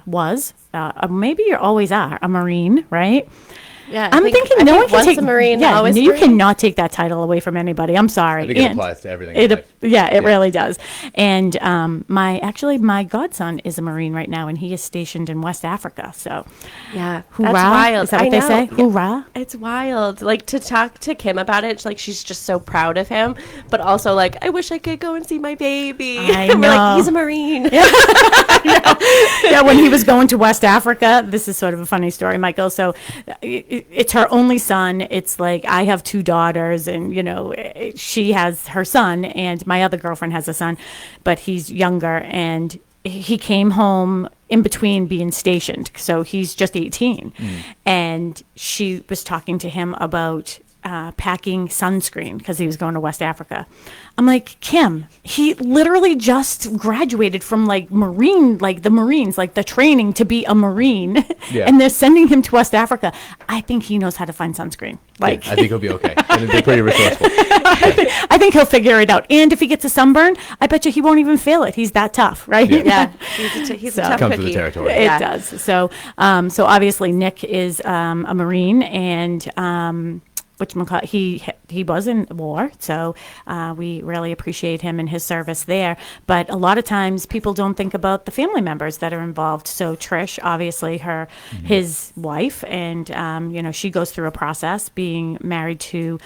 was, maybe you always are, a Marine, right? Yeah, I'm thinking no one can once take a Marine, yeah, always a you Marine. cannot take that title away from anybody. I'm sorry. I think it applies to everything in life. It really does. And my godson is a Marine right now, and he is stationed in West Africa. So Yeah, hoorah! that's wild. Is that what they say? Hoorah! It's wild. Like, to talk to Kim about it, like, she's just so proud of him, but also like, I wish I could go and see my baby. I We're like, know. he's a Marine. Yeah, when he was going to West Africa, this is sort of a funny story, Michael. So it's her only son. It's like I have two daughters, and she has her son, and my other girlfriend has a son, but he's younger, and he came home in between being stationed, so he's just 18, and she was talking to him about packing sunscreen because he was going to West Africa. I'm like, Kim, he literally just graduated from the Marines, like the training to be a Marine, Yeah. and they're sending him to West Africa. I think he knows how to find sunscreen. Like, I think he'll be okay. And he'll be pretty resourceful. I think he'll figure it out. And if he gets a sunburn, I bet you he won't even feel it. He's that tough, right? Yeah, he's a tough Comes with the cookie. territory. It does. So obviously Nick is a Marine, and he was in war, so we really appreciate him and his service there. But a lot of times people don't think about the family members that are involved. So Trish, obviously his wife, and she goes through a process being married to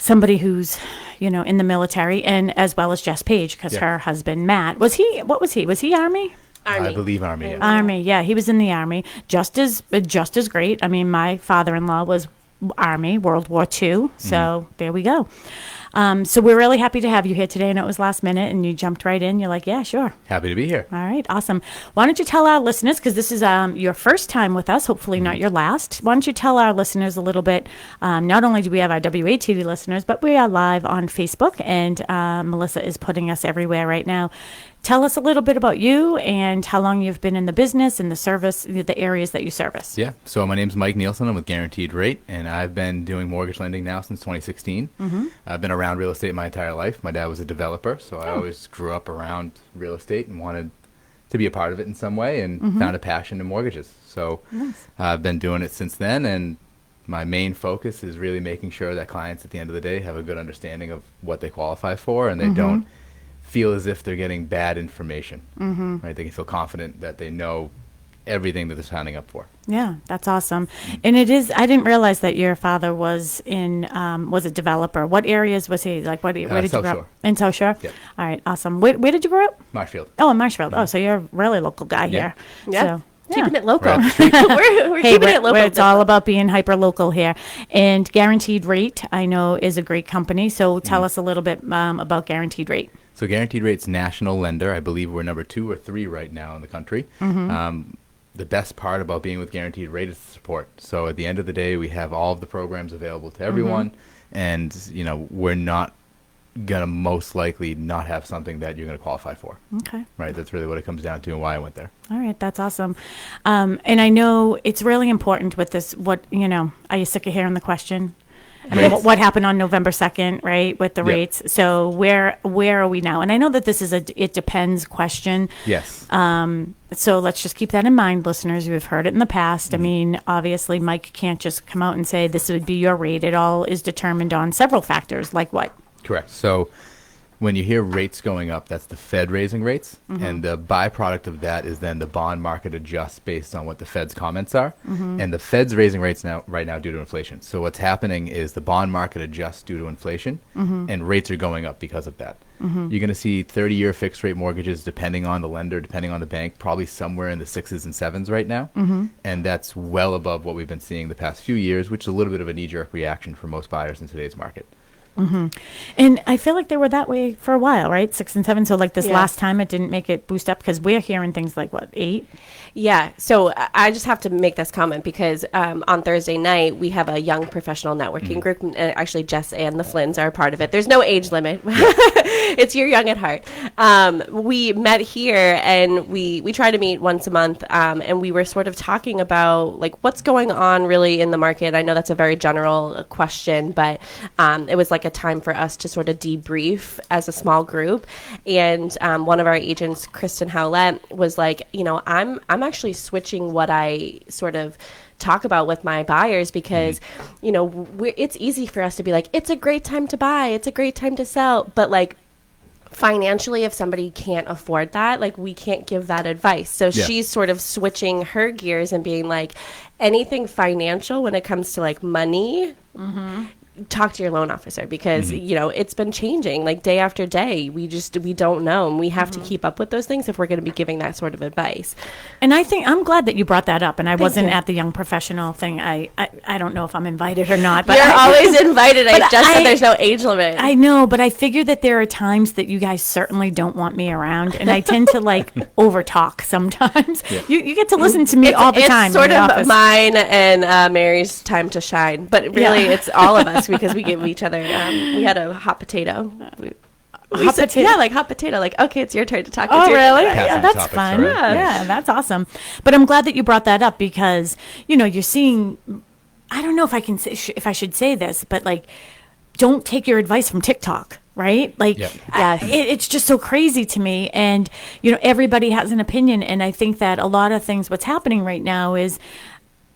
somebody who's in the military, and as well as Jess Page, because her husband Matt was he Army? Army. I believe Army. Yeah. Army, yeah, he was in the Army, just as great. I mean, my father-in-law was Army, World War II. So there we go. So we're really happy to have you here today. And it was last minute, and you jumped right in. You're like, yeah, sure. Happy to be here. All right, awesome. Why don't you tell our listeners, because this is your first time with us, hopefully not your last. Why don't you tell our listeners a little bit? Not only do we have our WATD listeners, but we are live on Facebook, and Melissa is putting us everywhere right now. Tell us a little bit about you and how long you've been in the business and the service, the areas that you service. Yeah. So my name's Mike Nielson. I'm with Guaranteed Rate, and I've been doing mortgage lending now since 2016. I've been around real estate my entire life. My dad was a developer, so I always grew up around real estate and wanted to be a part of it in some way, and found a passion in mortgages. So I've been doing it since then, and my main focus is really making sure that clients at the end of the day have a good understanding of what they qualify for, and they don't feel as if they're getting bad information. Right? They can feel confident that they know everything that they're signing up for. Yeah, that's awesome. And it is, I didn't realize that your father was was a developer. What areas was he? Like, where did you South grow Shore. up? In South Shore? Yep. All right, awesome. Where did you grow up? Marshfield. Oh, in Marshfield. Oh, so you're a really local guy here. Yeah. So, Keeping it local. Right up the street. we're Hey, keeping it local. it's all about being hyper local here. And Guaranteed Rate, I know, is a great company. So tell us a little bit about Guaranteed Rate. So Guaranteed Rate's national lender. I believe we're number 2 or 3 right now in the country. The best part about being with Guaranteed Rate is the support. So at the end of the day, we have all of the programs available to everyone, and we're not gonna most likely not have something that you're gonna qualify for. Okay. Right. That's really what it comes down to, and why I went there. All right, that's awesome. And I know it's really important with this. Are you sick of hearing the question? I mean, Rates. what happened on November 2nd, right, with the Yep. rates? So where are we now? And I know that this is it depends question. Yes. So let's just keep that in mind, listeners. You've heard it in the past. I mean, obviously, Mike can't just come out and say this would be your rate. It all is determined on several factors, like what? Correct. So when you hear rates going up, that's the Fed raising rates. And the byproduct of that is then the bond market adjusts based on what the Fed's comments are. And the Fed's raising rates right now due to inflation. So what's happening is the bond market adjusts due to inflation, and rates are going up because of that. You're going to see 30-year fixed rate mortgages, depending on the lender, depending on the bank, probably somewhere in the 6s and 7s right now. And that's well above what we've been seeing the past few years, which is a little bit of a knee-jerk reaction for most buyers in today's market. And I feel like they were that way for a while, right? 6 and 7. So like this Yeah. last time, it didn't make it boost up because we're hearing things like what, 8? Yeah, so I just have to make this comment because on Thursday night, we have a young professional networking group. And actually, Jess and the Flynns are a part of it. There's no age limit. It's you're young at heart. We met here, and we try to meet once a month, and we were sort of talking about like what's going on really in the market. I know that's a very general question, but it was like a time for us to sort of debrief as a small group. And one of our agents, Kristen Howlett, was like, I'm actually switching what I sort of talk about with my buyers because, it's easy for us to be like, it's a great time to buy, it's a great time to sell. But like, financially, if somebody can't afford that, like, we can't give that advice. So she's sort of switching her gears and being like, anything financial when it comes to like money, talk to your loan officer because it's been changing like day after day. We don't know, and we have to keep up with those things if we're going to be giving that sort of advice. And I think I'm glad that you brought that up. And I wasn't at the young professional thing. I don't know if I'm invited or not, but you're always invited. I just said there's no age limit. I know, but I figure that there are times that you guys certainly don't want me around, and I tend to like over talk sometimes. You get to listen to me all the time. It's sort of mine and Mary's time to shine, but really it's all of us. Because we give each other, we had a hot potato. Hot potato. Like, okay, it's your turn to talk. Oh, really? Yeah, that's fun. Yeah, that's awesome. But I'm glad that you brought that up because, you're seeing, I don't know if I can say, if I should say this, but like, don't take your advice from TikTok. Right? Like, it's just so crazy to me. And, everybody has an opinion. And I think that a lot of things, what's happening right now is,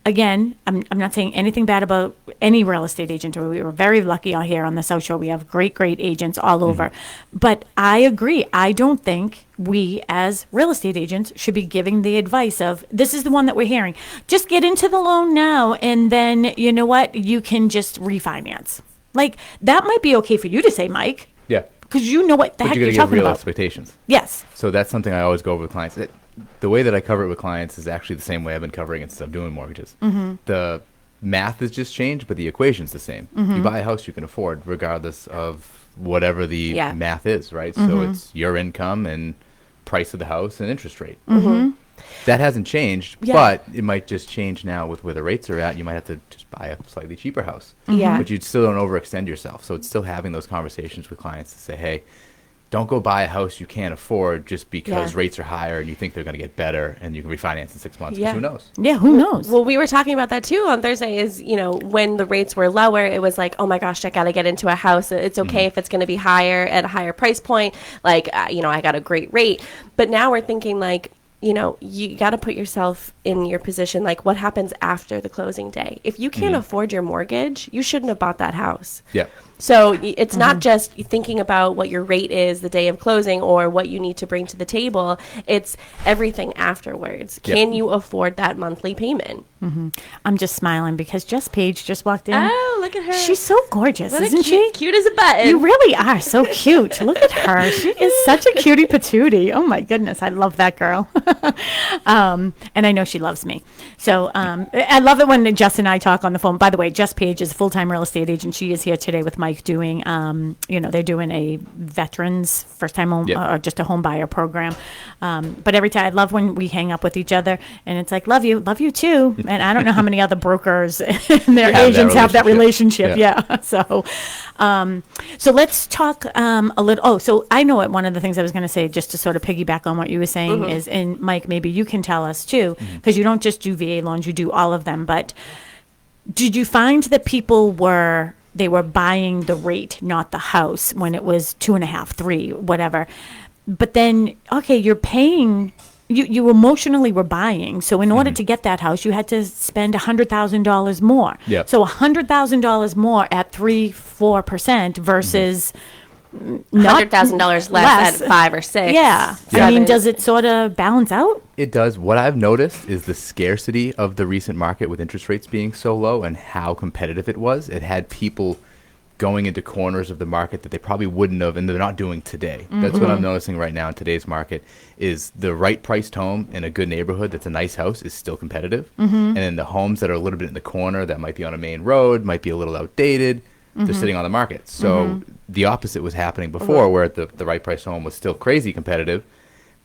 again, I'm not saying anything bad about any real estate agent. We were very lucky out here on the South Shore. We have great agents all over. But I agree. I don't think we as real estate agents should be giving the advice of, this is the one that we're hearing. Just get into the loan now, and then, you know what? You can just refinance. Like, that might be okay for you to say, Mike. Yeah. Because you know what the heck you're talking about. But you got to give real expectations. Yes. So that's something I always go over with clients. The way that I cover it with clients is actually the same way I've been covering it since I'm doing mortgages. The math has just changed, but the equation's the same. You buy a house you can afford regardless of whatever the math is, right? So it's your income and price of the house and interest rate. That hasn't changed, but it might just change now with where the rates are at. You might have to just buy a slightly cheaper house. But you still don't overextend yourself. So it's still having those conversations with clients to say, hey, don't go buy a house you can't afford just because rates are higher and you think they're going to get better and you can refinance in 6 months. Who knows? Yeah, who knows? Well, we were talking about that too on Thursday is, when the rates were lower, it was like, oh my gosh, I got to get into a house. It's okay if it's going to be higher at a higher price point. Like, I got a great rate. But now we're thinking like, you got to put yourself in your position. Like, what happens after the closing day? If you can't afford your mortgage, you shouldn't have bought that house. Yeah. So it's not just thinking about what your rate is the day of closing or what you need to bring to the table. It's everything afterwards. Can you afford that monthly payment? I'm just smiling because Jess Page just walked in. Oh, look at her. She's so gorgeous, isn't she? Cute as a button. You really are so cute. Look at her. She is such a cutie patootie. Oh, my goodness. I love that girl. And I know she loves me. So I love it when Jess and I talk on the phone. By the way, Jess Page is a full-time real estate agent. She is here today with Mike doing, they're doing a veterans first-time home or just a home buyer program. But every time, I love when we hang up with each other and it's like, love you too. And I don't know how many other brokers and their agents have that relationship. Yeah. So let's talk a little. Oh, so I know one of the things I was going to say, just to sort of piggyback on what you were saying is, and Mike, maybe you can tell us too, because you don't just do VA loans, you do all of them. But did you find that people were buying the rate, not the house, when it was 2.5, 3, whatever? But then, okay, you're paying. You emotionally were buying. So in order to get that house, you had to spend $100,000 more. Yep. So $100,000 more at 3-4% versus not $100,000 less at 5 or 6. Yeah. I mean, does it sort of balance out? It does. What I've noticed is the scarcity of the recent market with interest rates being so low and how competitive it was. It had people going into corners of the market that they probably wouldn't have, and they're not doing today. That's what I'm noticing right now in today's market is the right priced home in a good neighborhood that's a nice house is still competitive. And then the homes that are a little bit in the corner that might be on a main road, might be a little outdated, they're sitting on the market. So the opposite was happening before where the right priced home was still crazy competitive,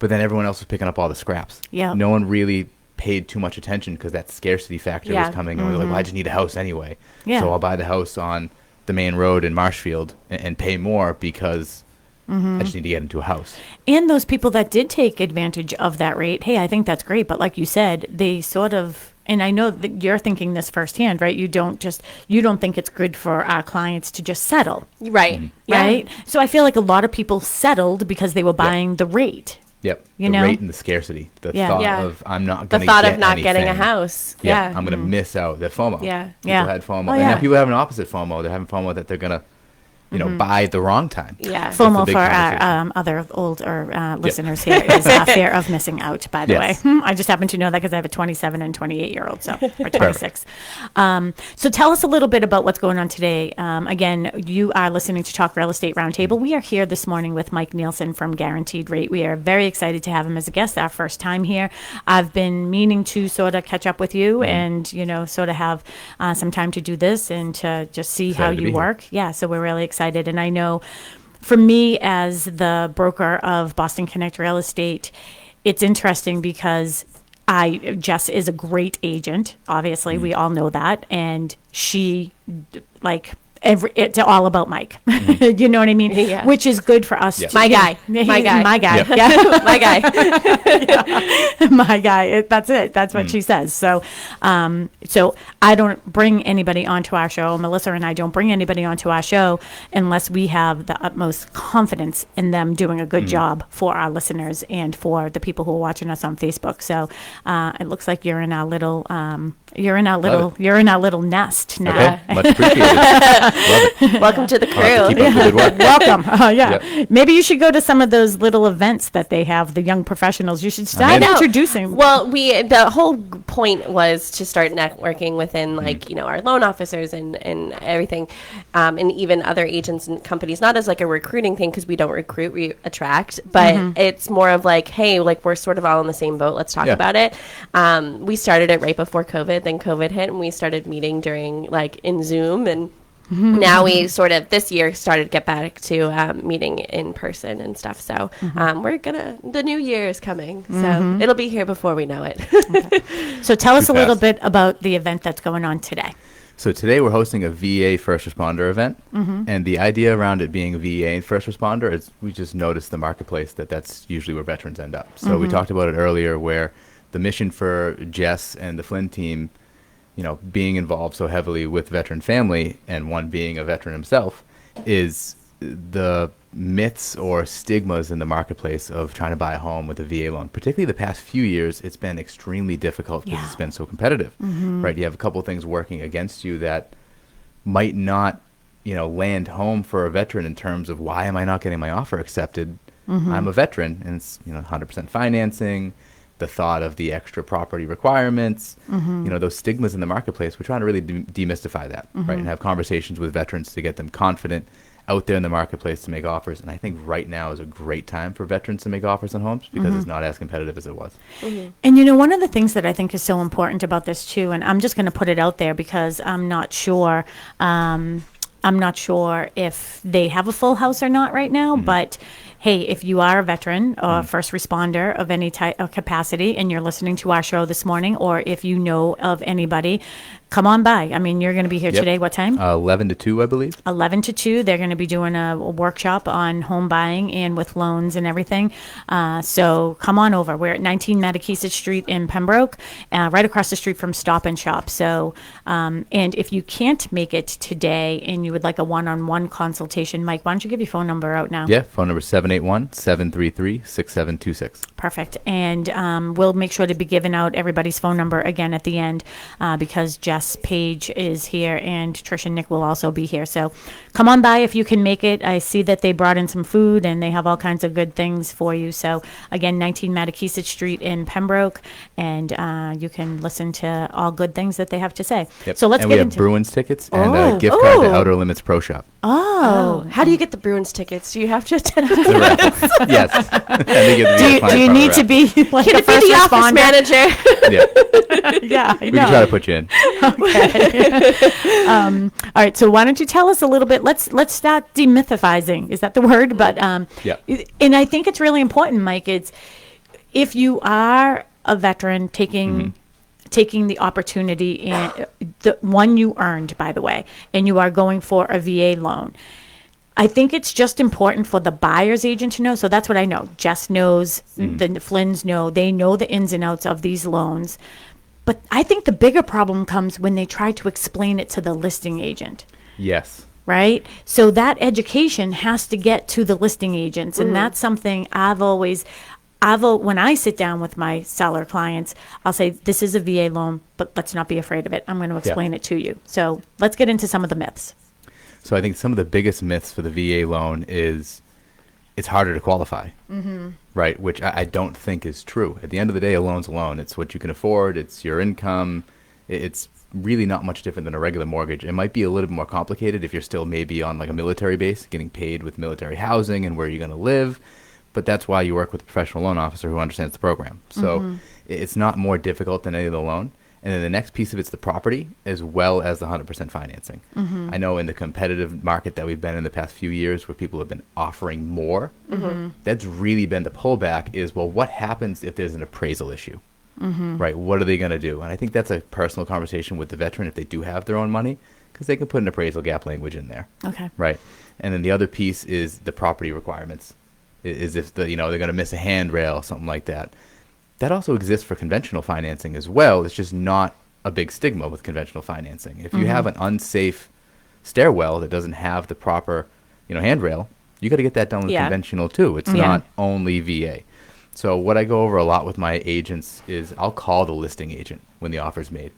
but then everyone else was picking up all the scraps. Yeah. No one really paid too much attention because that scarcity factor was coming. And we were like, well, I just need a house anyway. Yeah. So I'll buy the house on the main road in Marshfield and pay more because I just need to get into a house. And those people that did take advantage of that rate, hey, I think that's great. But like you said, they sort of and I know that you're thinking this firsthand, right? You don't think it's good for our clients to just settle, Right. Yeah. right? So I feel like a lot of people settled because they were buying the rate. Yep. You the know? rate and the scarcity. The thought Yeah. of I'm not The going to thought get of not getting a anything. house. Yeah. Yeah. I'm going to miss out. The FOMO. Yeah. People Yeah. had FOMO. Oh, And yeah. now people have an opposite FOMO. They're having FOMO that they're going to, buy at the wrong time. Yeah. That's the FOMO big for our conversation. other older listeners here is fear of missing out, by the Yes. way. I just happen to know that because I have a 27 and 28-year-old, or 26. So tell us a little bit about what's going on today. Again, you are listening to Talk Real Estate Roundtable. We are here this morning with Mike Nielson from Guaranteed Rate. We are very excited to have him as a guest, our first time here. I've been meaning to sort of catch up with you and, sort of have some time to do this and to just see how Excited to you be here. work. Yeah, so we're really excited. And I know for me as the broker of Boston Connect Real Estate, it's interesting because Jess is a great agent. Obviously, we all know that. And she, it's all about Mike. You know what I mean? Yeah. Which is good for us. Yeah. to- My guy. My guy. My guy. Yep. Yeah. My guy. My guy. That's it. That's what she says. So, so I don't bring anybody onto our show. Melissa and I don't bring anybody onto our show unless we have the utmost confidence in them doing a good job for our listeners and for the people who are watching us on Facebook. So, it looks like you're in our little, you're in our little nest now. Okay. Much appreciated. Love it. Welcome to the I'll have to crew. keep up the good work. Welcome. Yeah. Yep. Maybe you should go to some of those little events that they have, the young professionals. You should start I know. introducing. Well, the whole point was to start networking within our loan officers and everything, and even other agents and companies, not as like a recruiting thing because we don't recruit, we attract, but it's more of like, hey, like we're sort of all in the same boat. Let's talk Yeah. about it. We started it right before COVID, then COVID hit and we started meeting during in Zoom, and now we sort of this year started to get back to meeting in person and stuff. So the new year is coming. So it'll be here before we know it. So tell us Too a little fast. bit about the event that's going on today. So today we're hosting a VA first responder event, and the idea around it being a VA and first responder is we just noticed the marketplace that's usually where veterans end up. So we talked about it earlier, where the mission for Jess and the Flynn team, being involved so heavily with veteran family, and one being a veteran himself, is the myths or stigmas in the marketplace of trying to buy a home with a VA loan. Particularly the past few years, it's been extremely difficult because it's been so competitive, right? You have a couple of things working against you that might not, land home for a veteran in terms of why am I not getting my offer accepted? I'm a veteran, and it's 100% financing. The thought of the extra property requirements, those stigmas in the marketplace. We're trying to really demystify that, right? And have conversations with veterans to get them confident out there in the marketplace to make offers. And I think right now is a great time for veterans to make offers on homes because it's not as competitive as it was. And one of the things that I think is so important about this too, and I'm just going to put it out there because I'm not sure if they have a full house or not right now, but hey, if you are a veteran or first responder of any type of capacity and you're listening to our show this morning, or if you know of anybody, come on by. I mean, you're going to be here Yep. today. What time? 11 to 2, I believe. 11 to 2. They're going to be doing a workshop on home buying and with loans and everything. So come on over. We're at 19 Mattakesett Street in Pembroke, right across the street from Stop and Shop. So, and if you can't make it today and you would like a one-on-one consultation, Mike, why don't you give your phone number out now? Yeah, phone number 781-733-6726. Perfect. And we'll make sure to be giving out everybody's phone number again at the end because Jess Page is here and Trish and Nick will also be here. So come on by if you can make it. I see that they brought in some food and they have all kinds of good things for you. So again, 19 Mattakesett Street in Pembroke, and you can listen to all good things that they have to say. Yep. So let's and get we have into Bruins tickets and Oh. a gift card to Oh. Outer Limits Pro Shop. Oh. How do you get the Bruins tickets? Do you have to attend? The raffle. Yes. I think it'd be a fun Do you part of need the to be like Can a it be first the office responder? manager? raffle. Yeah, Yeah, I we know. can try to put you in. All right, so why don't you tell us a little bit? Let's start demythifying. Is that the word? But Yeah. and I think it's really important, Mike. It's if you are a veteran taking the opportunity and the one you earned, by the way, and you are going for a VA loan. I think it's just important for the buyer's agent to know. So that's what I know. Jess knows, the Flynns know. They know the ins and outs of these loans. But I think the bigger problem comes when they try to explain it to the listing agent. Yes. Right? So that education has to get to the listing agents. And that's something when I sit down with my seller clients, I'll say, this is a VA loan, but let's not be afraid of it. I'm going to explain it to you. So let's get into some of the myths. So I think some of the biggest myths for the VA loan is it's harder to qualify, right? Which I don't think is true. At the end of the day, a loan's a loan. It's what you can afford. It's your income. It's really not much different than a regular mortgage. It might be a little bit more complicated if you're still maybe on like a military base, getting paid with military housing and where you're going to live. But that's why you work with a professional loan officer who understands the program. So it's not more difficult than any other loan. And then the next piece of it's the property as well as the 100% financing. I know in the competitive market that we've been in the past few years where people have been offering more, that's really been the pullback is, well, what happens if there's an appraisal issue? Right? What are they going to do? And I think that's a personal conversation with the veteran if they do have their own money, because they can put an appraisal gap language in there. Okay. Right. And then the other piece is the property requirements. Is if they're going to miss a handrail, something like that. That also exists for conventional financing as well. It's just not a big stigma with conventional financing. If you have an unsafe stairwell that doesn't have the proper, handrail, you got to get that done with conventional too. It's not only VA. So what I go over a lot with my agents is I'll call the listing agent when the offer's made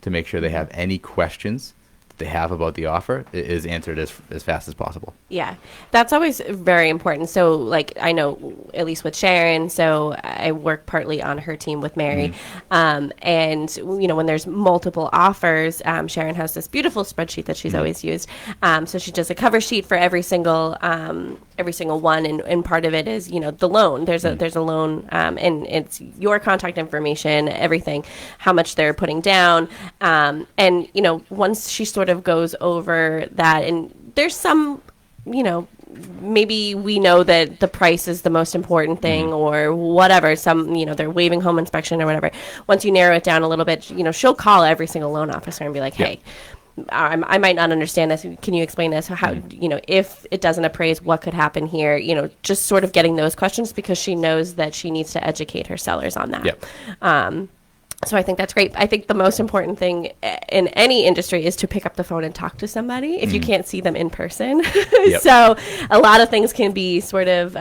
to make sure they have any questions that they have about the offer is answered as fast as possible. Yeah, that's always very important. So, like, I know, at least with Sharon, so I work partly on her team with Mary. And, when there's multiple offers, Sharon has this beautiful spreadsheet that she's always used. So she does a cover sheet for every single one. And part of it is, the loan. There's a loan, and it's your contact information, everything, how much they're putting down. And, once she sort of goes over that, and there's some, maybe we know that the price is the most important thing or whatever. Some, they're waiving home inspection or whatever. Once you narrow it down a little bit, she'll call every single loan officer and be like, hey, I might not understand this. Can you explain this? How, if it doesn't appraise, what could happen here? Just sort of getting those questions because she knows that she needs to educate her sellers on that. Yep. So I think that's great. I think the most important thing in any industry is to pick up the phone and talk to somebody if you can't see them in person. Yep. So a lot of things can be sort of,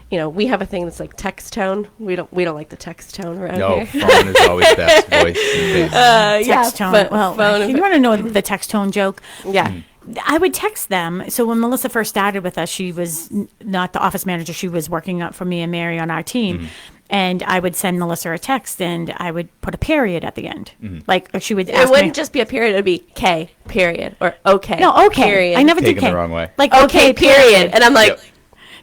we have a thing that's like text tone. We don't like the text tone around here. No, phone is always best. Voice and face. Text tone. You want to know the text tone joke? Yeah. I would text them. So when Melissa first started with us, she was not the office manager. She was working up for me and Mary on our team. And I would send Melissa a text, and I would put a period at the end. Like she would ask It wouldn't just be a period. It would be K, period, or okay. No, okay. Period. I never did Taken K. the wrong way. Like, okay, period. And I'm like...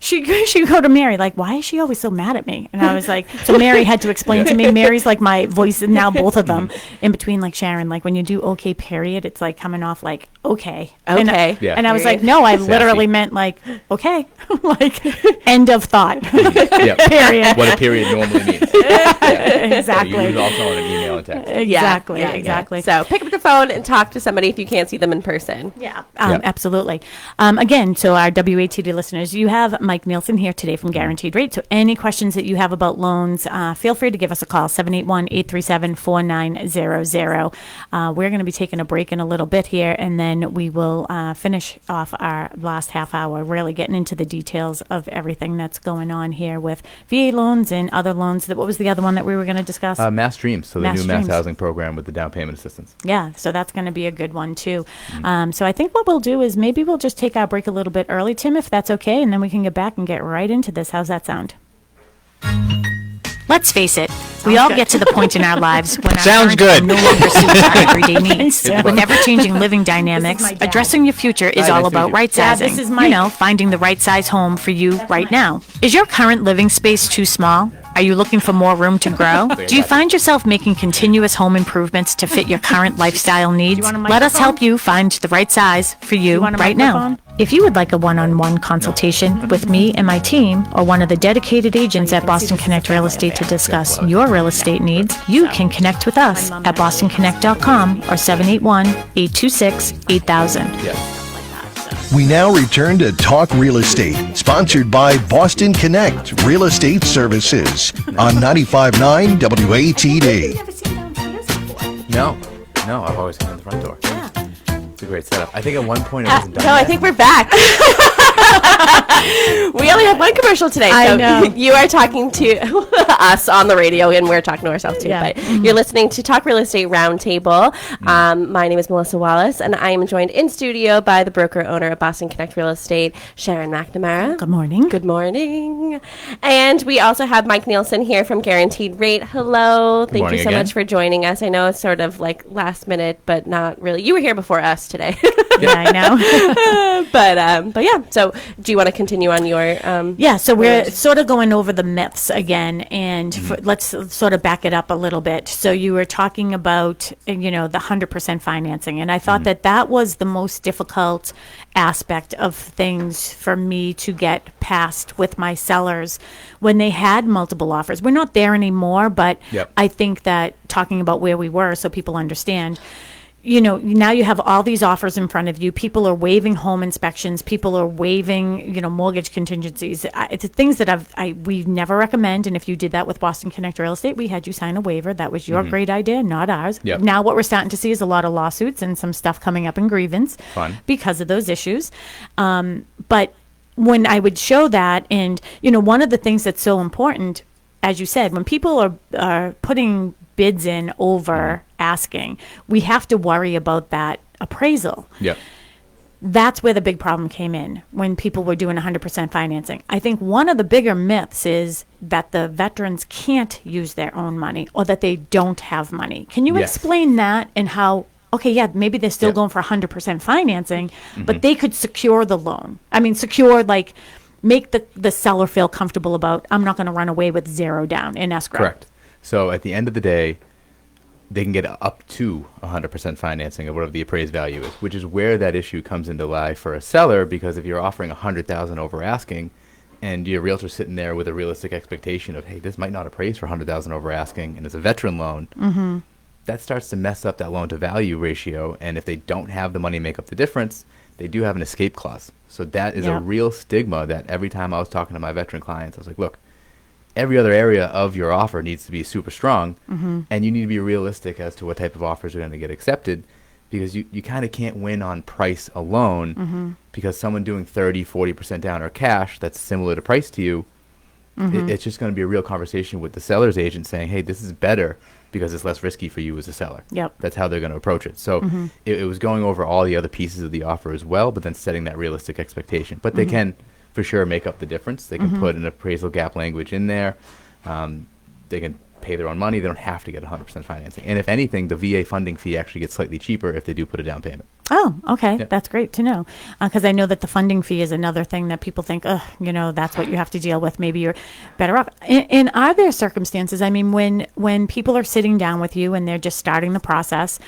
She'd go to Mary, like, why is she always so mad at me? And I was like, so Mary had to explain to me. Mary's like my voice, and now both of them in between, like Sharon, like when you do okay, period, it's like coming off like, okay. Okay. And I was like, no, I literally meant like, okay, like end of thought. Period. What a period normally means. Exactly. So you use also on an email and text. Exactly. So pick up the phone and talk to somebody if you can't see them in person. Absolutely. Again, so our WATD listeners, you have Mike Nielson here today from Guaranteed Rate. So any questions that you have about loans, feel free to give us a call, 781-837-4900. We're going to be taking a break in a little bit here, and then we will finish off our last half hour, really getting into the details of everything that's going on here with VA loans and other loans. What was the other one that we were going to discuss? Mass Dreams, so the new Dreams. mass housing program with the down payment assistance. Yeah, so that's going to be a good one too. So I think what we'll do is maybe we'll just take our break a little bit early, Tim, if that's okay, and then we can get back and get right into this. How's that sound? Let's face it, we all get to the point in our lives when our Sounds current good. home no longer suits our everyday needs. With ever-changing living dynamics, addressing your future is all about right-sizing. Finding the right size home for you right now. Is your current living space too small? Are you looking for more room to grow? Do you find yourself making continuous home improvements to fit your current lifestyle needs? Let us help you find the right size for you right now. If you would like a one-on-one consultation with me and my team, or one of the dedicated agents at Boston Connect Real Estate to discuss your real estate needs, you can connect with us at bostonconnect.com or 781-826-8000. We now return to Talk Real Estate, sponsored by Boston Connect Real Estate Services on 95.9 WATD. No, I've always come in the front door. Yeah. It's a great setup. I think at one point it wasn't done No, I yet. think we're back. We only have one commercial today, I so know. you are talking to us on the radio, and we're talking to ourselves too. Yeah. But you're listening to Talk Real Estate Roundtable. My name is Melissa Wallace, and I am joined in studio by the broker owner of Boston Connect Real Estate, Sharon McNamara. Good morning. Good morning. And we also have Mike Nielson here from Guaranteed Rate. Hello. Thank morning you so again. much for joining us. I know it's sort of like last minute, but not really. You were here before us today. Yeah, I know. But yeah, so do you want to continue on your Yeah, so we're sort of going over the myths again, and let's sort of back it up a little bit. So you were talking about, the 100% financing, and I thought that was the most difficult aspect of things for me to get past with my sellers when they had multiple offers. We're not there anymore, but Yep. I think that talking about where we were so people understand, now you have all these offers in front of you. People are waiving home inspections. People are waiving, mortgage contingencies. It's things that we never recommend. And if you did that with Boston Connect Real Estate, we had you sign a waiver. That was your great idea, not ours. Yep. Now what we're starting to see is a lot of lawsuits and some stuff coming up in grievance Fun. because of those issues. But when I would show that, and, one of the things that's so important, as you said, when people are putting bids in over asking, we have to worry about that appraisal. Yep. That's where the big problem came in when people were doing 100% financing. I think one of the bigger myths is that the veterans can't use their own money or that they don't have money. Can you Yes. explain that and how, okay, yeah, maybe they're still Yep. going for 100% financing, but they could secure the loan. I mean, make the seller feel comfortable about, I'm not going to run away with zero down in escrow. Correct. So at the end of the day, they can get up to 100% financing of whatever the appraised value is, which is where that issue comes into lie for a seller, because if you're offering 100,000 over asking and your realtor's sitting there with a realistic expectation of, hey, this might not appraise for 100,000 over asking, and it's a veteran loan, that starts to mess up that loan to value ratio. And if they don't have the money to make up the difference, they do have an escape clause. So that is a Yep. real stigma that every time I was talking to my veteran clients, I was like, look, every other area of your offer needs to be super strong, and you need to be realistic as to what type of offers are going to get accepted, because you kind of can't win on price alone, because someone doing 30-40% down or cash that's similar to price to you, it's just going to be a real conversation with the seller's agent saying, hey, this is better because it's less risky for you as a seller. Yep. That's how they're going to approach it. So it was going over all the other pieces of the offer as well, but then setting that realistic expectation. But they can for sure make up the difference. They can put an appraisal gap language in there. They can pay their own money. They don't have to get 100% financing. And if anything, the VA funding fee actually gets slightly cheaper if they do put a down payment. Oh, okay. Yep. That's great to know. Because I know that the funding fee is another thing that people think, that's what you have to deal with. Maybe you're better off. And are there circumstances, I mean, when people are sitting down with you and they're just starting the process,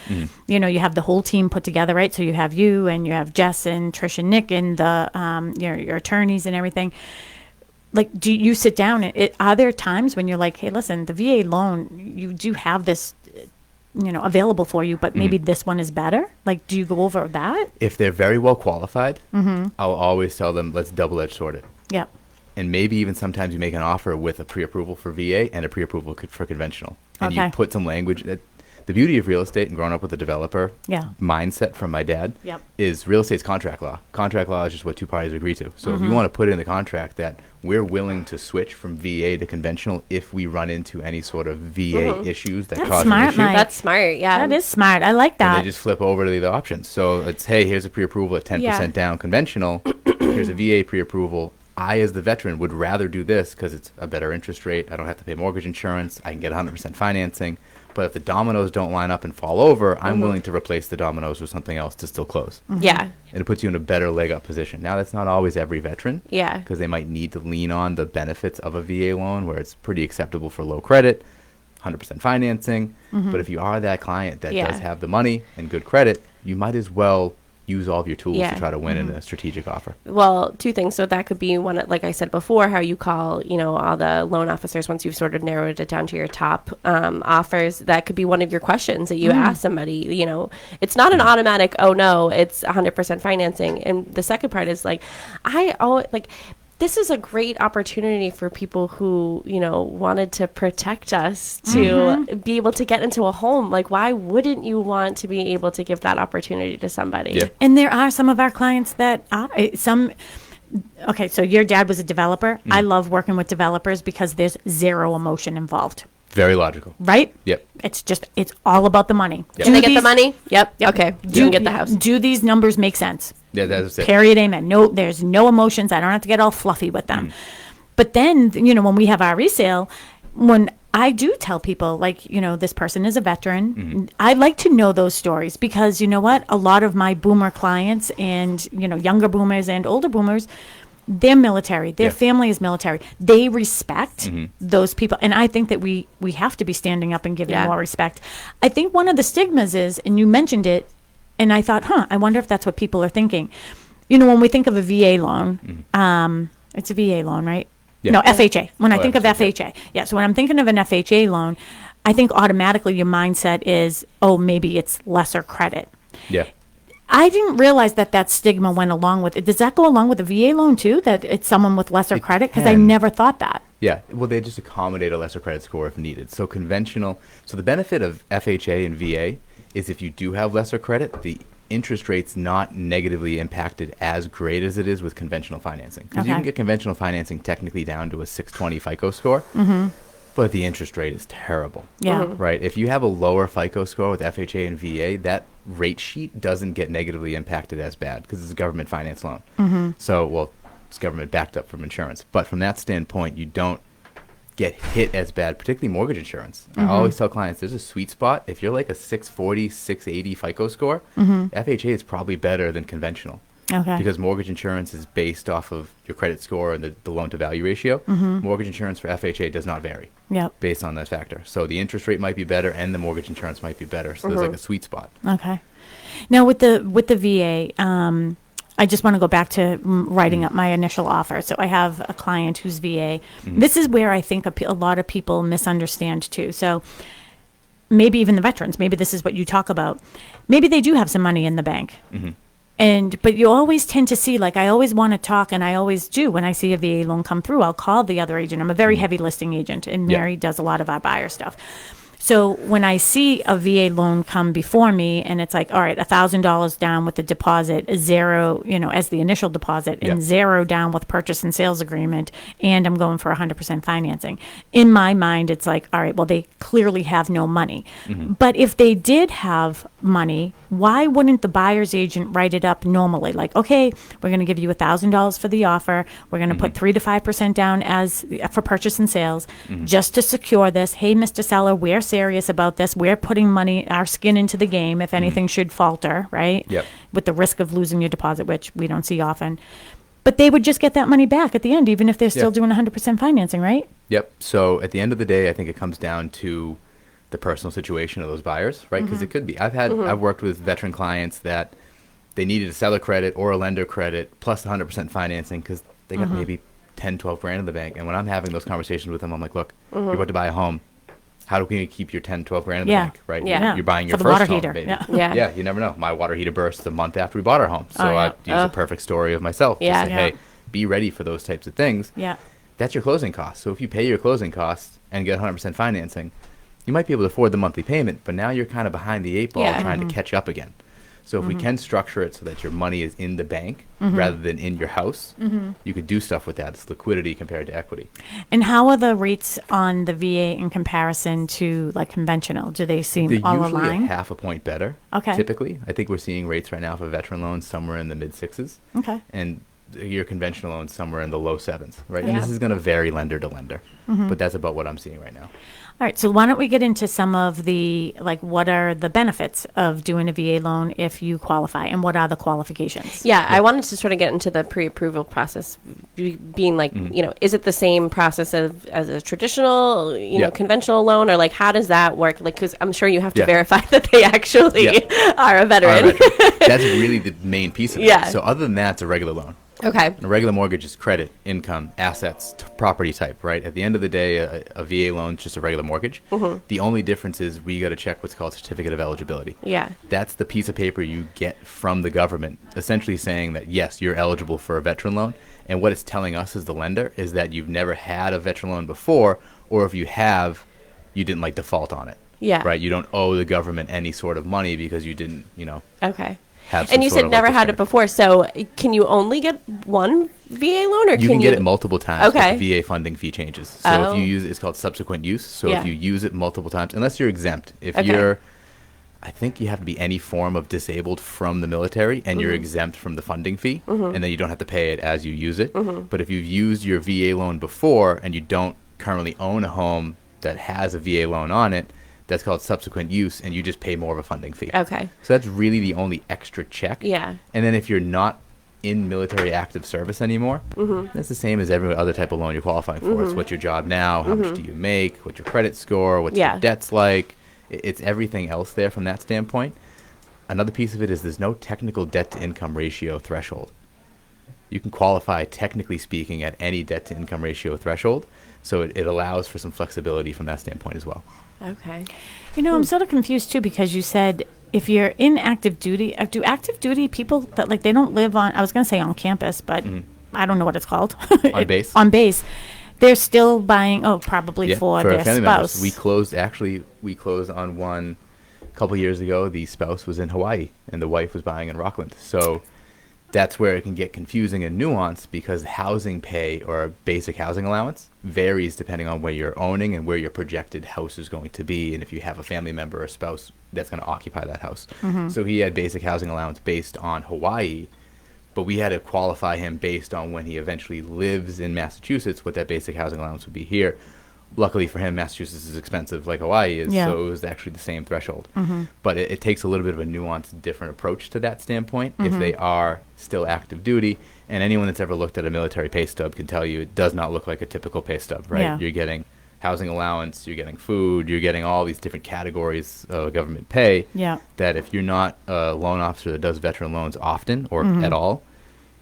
you have the whole team put together, right? So you have you and you have Jess and Trish and Nick and the your attorneys and everything. Like, do you sit down and are there times when you're like, hey, listen, the VA loan, you do have this available for you, but maybe this one is better? Like, do you go over that? If they're very well qualified, I'll always tell them, let's double-edge sort it. Yep. And maybe even sometimes you make an offer with a pre-approval for VA and a pre-approval for conventional. And Okay. you put some language. The beauty of real estate and growing up with a developer mindset from my dad Yep. is real estate's contract law. Contract law is just what two parties agree to. So if you want to put in the contract that we're willing to switch from VA to conventional if we run into any sort of VA issues that That's cause smart, an issue, Mike. That's smart. Yeah. That is smart. I like and that. they just flip over to the other options. So it's, hey, here's a pre-approval at 10% Yeah. down conventional. Here's a VA pre-approval. I, as the veteran, would rather do this because it's a better interest rate. I don't have to pay mortgage insurance. I can get 100% financing. But if the dominoes don't line up and fall over, I'm willing to replace the dominoes with something else to still close. Yeah. And it puts you in a better leg up position. Now, that's not always every veteran. Yeah. Because they might need to lean on the benefits of a VA loan where it's pretty acceptable for low credit, 100% financing. But if you are that client that Yeah. does have the money and good credit, you might as well use all of your tools Yeah. to try to win in a strategic offer. Well, two things. So that could be one, like I said before, how you call, all the loan officers once you've sort of narrowed it down to your top offers. That could be one of your questions that you ask somebody. It's not an automatic, oh no, it's 100% financing. And the second part is like, I always like. this is a great opportunity for people who, wanted to protect us to be able to get into a home. Like, why wouldn't you want to be able to give that opportunity to somebody? Yeah. And there are some of our clients that are okay, so your dad was a developer. I love working with developers because there's zero emotion involved. Very logical. Right? Yep. It's all about the money. Yep. Do they get the money? Yep. Okay. You can get the house. Do these numbers make sense? Yeah, that's it. Period. Amen. No, there's no emotions. I don't have to get all fluffy with them. But then, when we have our resale, when I do tell people, like, this person is a veteran, I like to know those stories because you know what? A lot of my boomer clients and, younger boomers and older boomers, they're military. Their family is military. They respect those people. And I think that we have to be standing up and giving more respect. I think one of the stigmas is, and you mentioned it, and I thought, I wonder if that's what people are thinking. When we think of a VA loan, it's a VA loan, right? Yeah. No, FHA. When I think of FHA. FHA. Yeah, so when I'm thinking of an FHA loan, I think automatically your mindset is, maybe it's lesser credit. Yeah. I didn't realize that stigma went along with it. Does that go along with a VA loan too, that it's someone with lesser credit? Because I can. never thought that. Yeah, well, they just accommodate a lesser credit score if needed. So the benefit of FHA and VA is if you do have lesser credit, the interest rate's not negatively impacted as great as it is with conventional financing. Because you Okay. can get conventional financing technically down to a 620 FICO score, but the interest rate is terrible. Yeah. Right? If you have a lower FICO score with FHA and VA, that rate sheet doesn't get negatively impacted as bad because it's a government finance loan. So, it's government backed up from insurance. But from that standpoint, you don't get hit as bad, particularly mortgage insurance. I always tell clients there's a sweet spot. If you're like a 640, 680 FICO score, FHA is probably better than conventional. Okay. Because mortgage insurance is based off of your credit score and the loan to value ratio. Mortgage insurance for FHA does not vary Yep. based on that factor. So the interest rate might be better and the mortgage insurance might be better. So there's like a sweet spot. Okay. Now with the VA, I just want to go back to writing up my initial offer. So I have a client who's VA. This is where I think a lot of people misunderstand too. So maybe even the veterans, maybe this is what you talk about. Maybe they do have some money in the bank. But you always tend to see, like, I always want to talk, and I always do when I see a VA loan come through, I'll call the other agent. I'm a very heavy listing agent, and Mary does a lot of our buyer stuff. So when I see a VA loan come before me and it's like, all right, $1,000 down with the deposit, zero, as the initial deposit, and zero down with purchase and sales agreement, and I'm going for 100% financing. In my mind, it's like, all right, well, they clearly have no money. But if they did have money, why wouldn't the buyer's agent write it up normally? Like, okay, we're going to give you $1,000 for the offer. We're going to put 3 to 5% down as for purchase and sales, just to secure this. Hey, Mr. Seller, we're serious about this. We're putting our skin into the game if anything should falter, right? Yep. With the risk of losing your deposit, which we don't see often. But they would just get that money back at the end, even if they're still doing 100% financing, right? Yep. So at the end of the day, I think it comes down to the personal situation of those buyers, right? Because it could be. I've worked with veteran clients that they needed a seller credit or a lender credit plus 100% financing because they got maybe 10, 12 grand in the bank. And when I'm having those conversations with them, I'm like, look, you're about to buy a home. How do we keep your 10, 12 grand in the bank, right? Yeah. You're buying your For the first water home, heater. baby. Yeah. Yeah. You never know. My water heater burst a month after we bought our home. So Oh, yeah. I use a perfect story of myself. Yeah. To say, Yeah. hey, be ready for those types of things. Yeah. That's your closing costs. So if you pay your closing costs and get 100% financing, you might be able to afford the monthly payment, but now you're kind of behind the eight ball trying to catch up again. So if we can structure it so that your money is in the bank rather than in your house, you could do stuff with that. It's liquidity compared to equity. And how are the rates on the VA in comparison to like conventional? Do they seem They're all usually aligned? a half a point better. Okay. Typically, I think we're seeing rates right now for veteran loans somewhere in the mid sixes. Okay. And your conventional loans somewhere in the low sevens, right? Yeah. And this is going to vary lender to lender, but that's about what I'm seeing right now. All right, so why don't we get into some of the, like, what are the benefits of doing a VA loan if you qualify, and what are the qualifications? Yeah, I wanted to sort of get into the pre-approval process, being like, is it the same process as a traditional, conventional loan, or like how does that work? Like, because I'm sure you have to verify that they actually are a veteran. All right. That's really the main piece of it. Yeah. So other than that, it's a regular loan. Okay. A regular mortgage is credit, income, assets, property type, right? At the end of the day, a VA loan is just a regular mortgage. The only difference is we got to check what's called certificate of eligibility. Yeah. That's the piece of paper you get from the government, essentially saying that, yes, you're eligible for a veteran loan, And what it's telling us as the lender is that you've never had a veteran loan before, or if you have, you didn't like default on it. Yeah. Right. You don't owe the government any sort of money because you didn't, Okay. have some And you sort said of, never like, had it before, so can you only get one VA loan, or You can get it multiple times. Okay. If the VA funding fee changes. So Oh. if you use it's called subsequent use. So Yeah. if you use it multiple times, unless you're exempt, if Okay. you're, I think you have to be any form of disabled from the military, and you're exempt from the funding fee, and then you don't have to pay it as you use it. But if you've used your VA loan before and you don't currently own a home that has a VA loan on it, that's called subsequent use, and you just pay more of a funding fee. Okay. So that's really the only extra check. Yeah. And then if you're not in military active service anymore, that's the same as every other type of loan you're qualifying for. It's what's your job now, how much do you make, what's your credit score, what's Yeah. your debts like. It's everything else there from that standpoint. Another piece of it is there's no technical debt to income ratio threshold. You can qualify, technically speaking, at any debt to income ratio threshold. So it allows for some flexibility from that standpoint as well. Okay. I'm sort of confused too, because you said if you're in active duty, do active duty people that they don't live on, I was going to say on campus, but I don't know what it's called. On base? On base. They're still buying, probably for their family spouse. members. We closed on one a couple years ago. The spouse was in Hawaii and the wife was buying in Rockland. So that's where it can get confusing and nuanced, because housing pay or basic housing allowance varies depending on where you're owning and where your projected house is going to be, and if you have a family member or spouse that's going to occupy that house. So he had basic housing allowance based on Hawaii, but we had to qualify him based on when he eventually lives in Massachusetts, what that basic housing allowance would be here. Luckily for him, Massachusetts is expensive like Hawaii is, Yeah. so it was actually the same threshold. But it takes a little bit of a nuanced, different approach to that standpoint if they are still active duty. And anyone that's ever looked at a military pay stub can tell you it does not look like a typical pay stub, right? Yeah. You're getting housing allowance, you're getting food, you're getting all these different categories of government pay. Yeah. That if you're not a loan officer that does veteran loans often or at all,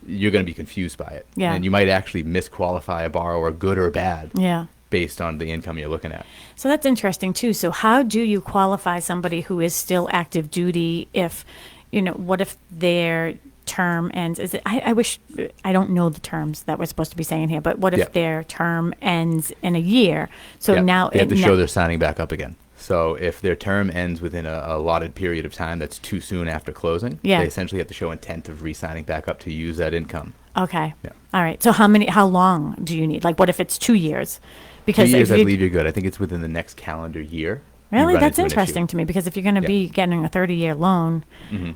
you're going to be confused by it. Yeah. And you might actually misqualify a borrower, good or bad, Yeah. based on the income you're looking at. So that's interesting too. So how do you qualify somebody who is still active duty if, what if their term ends? Is it, I wish, I don't know the terms that we're supposed to be saying here, but what if Yeah. their term ends in a year? So Yeah, now they have to now- show they're signing back up again. So if their term ends within a allotted period of time that's too soon after closing, Yeah. they essentially have to show intent of re-signing back up to use that income. Okay. Yeah. All right. So how long do you need? Like, what if it's 2 years? 2 Because years, if I you, believe you're good. I think it's within the next calendar year. you really, run that's into an issue. interesting to me, because if you're going to Yeah. be getting a 30-year loan, you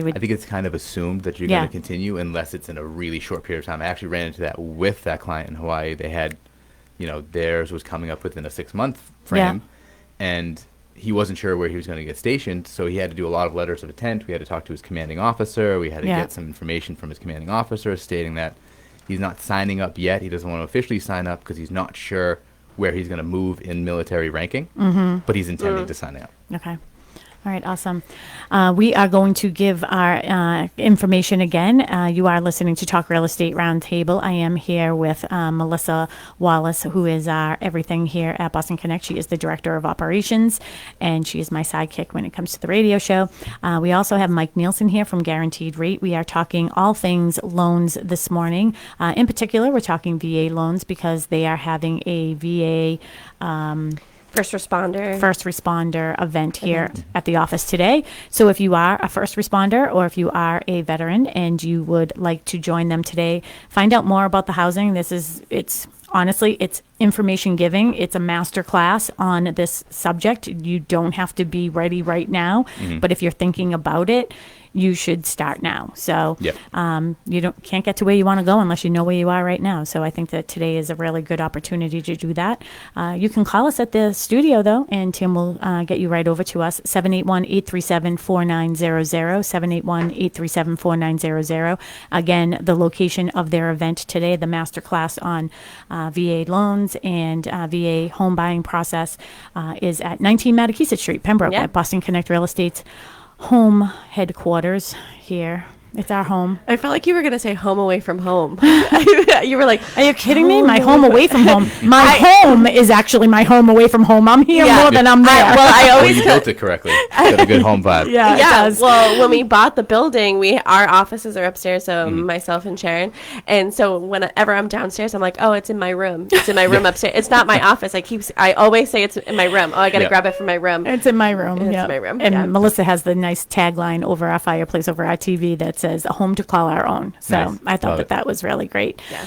would. I think it's kind of assumed that you're Yeah. going to continue unless it's in a really short period of time. I actually ran into that with that client in Hawaii. They had, theirs was coming up within a 6-month frame, and he wasn't sure where he was going to get stationed, so he had to do a lot of letters of intent. We had to talk to his commanding officer. We had to Yeah. get some information from his commanding officer stating that he's not signing up yet. He doesn't want to officially sign up because he's not sure where he's going to move in military ranking, but he's intending to sign up. Okay. All right, awesome. We are going to give our information again. You are listening to Talk Real Estate Roundtable. I am here with Melissa Wallace, who is our everything here at Boston Connect. She is the Director of Operations, and she is my sidekick when it comes to the radio show. We also have Mike Nielson here from Guaranteed Rate. We are talking all things loans this morning. In particular, we're talking VA loans because they are having a VA First responder event here at the office today. So if you are a first responder or if you are a veteran and you would like to join them today, find out more about the housing. It's information giving. It's a master class on this subject. You don't have to be ready right now, but if you're thinking about it, you should start now. So Yep. you can't get to where you want to go unless you know where you are right now. So I think that today is a really good opportunity to do that. You can call us at the studio, though, and Tim will get you right over to us, 781-837-4900, 781-837-4900. Again, the location of their event today, the masterclass on VA loans and VA home buying process is at 19 Mattakesett Street, Pembroke, Yeah. at Boston Connect Real Estate's home headquarters here It's our home. I felt like you were going to say home away from home. You were like, Are you kidding me? My home away from home. My home is actually my home away from home. I'm here more than I'm there. I Well, always you built it correctly. It's got a good home vibe. yeah, it does. Well, when we bought the building, our offices are upstairs, so myself and Sharon. And so whenever I'm downstairs, I'm like, oh, it's in my room. It's in my room upstairs. It's not my office. I always say it's in my room. Oh, I got to grab it from my room. It's in my room. It's yeah. in my room. And yeah. Melissa has the nice tagline over our fireplace, over our TV that says "A home to call our own." So Nice. I thought Love it. that was really great. Yeah.